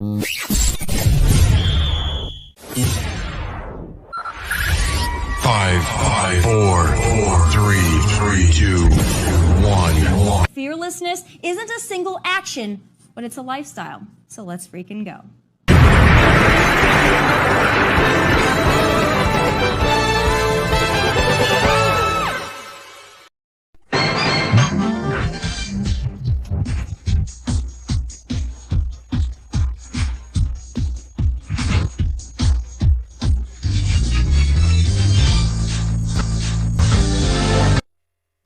Five, four, three, two, one. Fearlessness isn't a single action, but it's a lifestyle. So let's freaking go.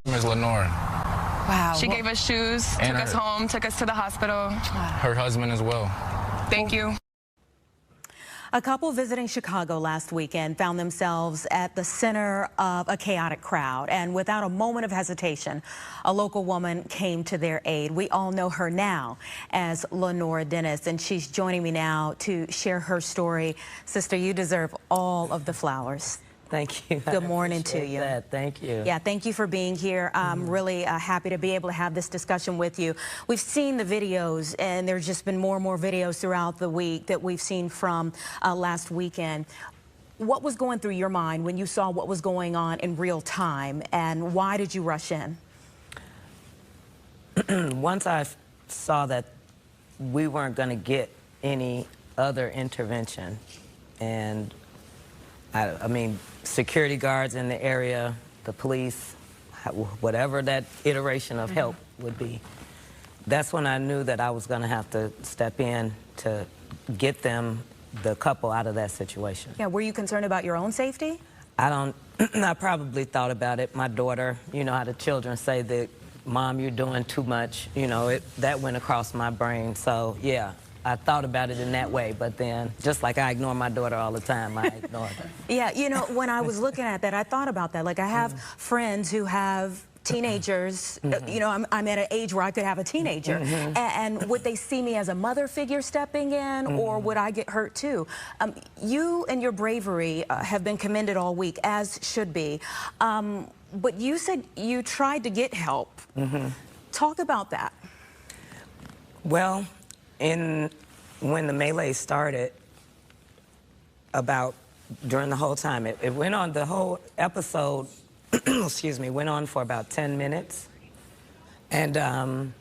Ms. Lenore. Wow. She gave us shoes, took us home, took us to the hospital. Her husband as well. Thank you. A couple visiting Chicago last weekend found themselves at the center of a chaotic crowd, and without a moment of hesitation, a local woman came to their aid. We all know her now as Lenore Dennis, and she's joining me now to share her story. Sister, you deserve all of the flowers. Thank you. Good morning to you. Thank you. Yeah, thank you for being here. I'm really happy to be able to have this discussion with you. We've seen the videos, and there's just been more and more videos throughout the week that we've seen from last weekend. What was going through your mind when you saw what was going on in real time, and why did you rush in? Once I saw that we weren't going to get any other intervention, and I mean, security guards in the area, the police, whatever that iteration of help would be, that's when I knew that I was going to have to step in to get them, the couple, out of that situation. Yeah, were you concerned about your own safety? I probably thought about it. My daughter, you know how the children say that, Mom, you're doing too much. You know, that went across my brain. So, yeah. I thought about it in that way, but then, just like I ignore my daughter all the time, I ignore her. Yeah, you know, when I was looking at that, I thought about that. Like, I have friends who have teenagers. You know, I'm at an age where I could have a teenager. And would they see me as a mother figure stepping in, or would I get hurt too? You and your bravery have been commended all week, as should be. But you said you tried to get help. Talk about that. Well, when the melee started, during the whole time, it went on, the whole episode, excuse me, went on for about 10 minutes. And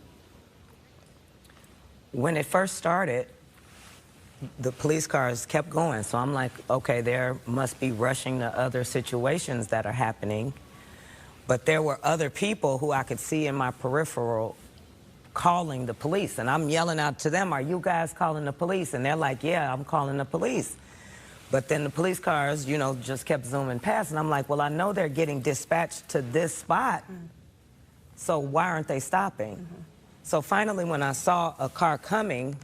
when it first started, the police cars kept going. So I'm like, okay, there must be rushing to other situations that are happening. But there were other people who I could see in my peripheral calling the police, and I'm yelling out to them, are you guys calling the police? And they're like, yeah, I'm calling the police. But then the police cars, you know, just kept zooming past, and I'm like, well, I know they're getting dispatched to this spot, so why aren't they stopping? So finally, when I saw a car coming,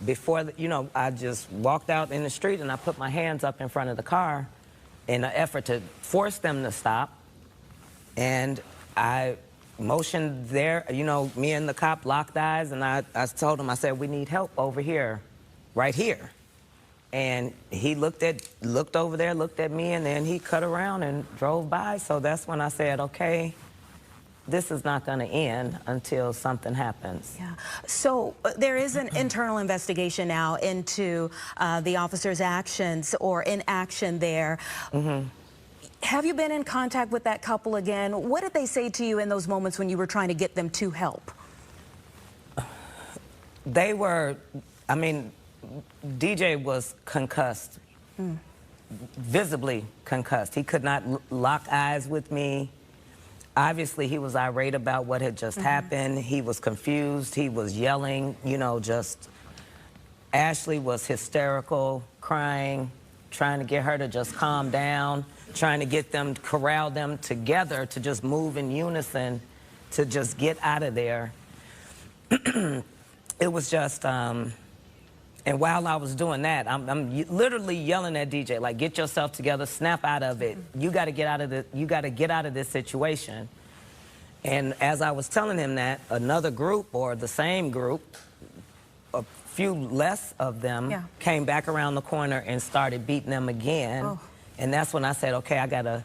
before, you know, I just walked out in the street and I put my hands up in front of the car in an effort to force them to stop, and I motioned there, you know, me and the cop locked eyes, and I told him, I said, we need help over here, right here. And he looked over there, looked at me, and then he cut around and drove by. So that's when I said, okay, this is not going to end until something happens. Yeah. So there is an internal investigation now into the officer's actions or inaction there. Have you been in contact with that couple again? What did they say to you in those moments when you were trying to get them to help? They were, I mean, DJ was concussed, visibly concussed. He could not lock eyes with me. Obviously, he was irate about what had just happened. He was confused. He was yelling, you know, just... Ashley was hysterical, crying, trying to get her to just calm down, trying to get them, corral them together to just move in unison to just get out of there. It was just, and while I was doing that, I'm literally yelling at DJ, like, get yourself together, snap out of it. You got to get out of this situation. And as I was telling him that, another group, or the same group, a few less of them, came back around the corner and started beating them again. And that's when I said, okay, I gotta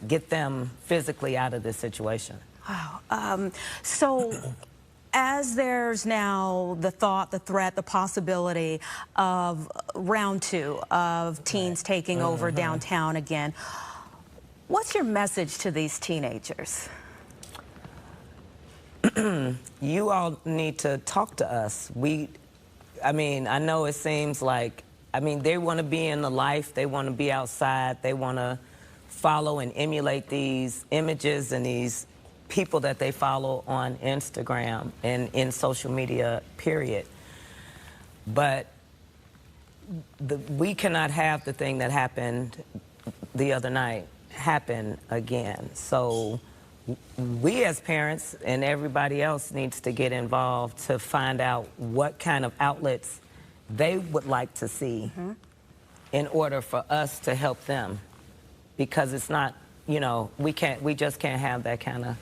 get them physically out of this situation. Wow. So as there's now the thought, the threat, the possibility of round 2 of teens taking over downtown again, what's your message to these teenagers? You all need to talk to us. I mean, I know it seems like, I mean, they want to be in the life, they want to be outside, they want to follow and emulate these images and these people that they follow on Instagram and in social media, period. But we cannot have the thing that happened the other night happen again. So we as parents and everybody else needs to get involved to find out what kind of outlets they would like to see in order for us to help them. Because it's not, you know, we just can't have that kind of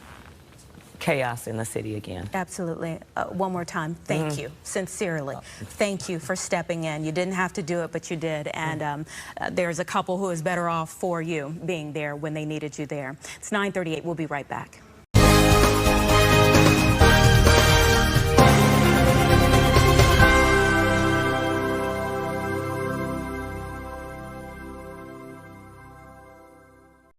chaos in the city again. Absolutely. One more time, thank you, sincerely. Thank you for stepping in. You didn't have to do it, but you did. And there's a couple who is better off for you being there when they needed you there. It's 9:38. We'll be right back.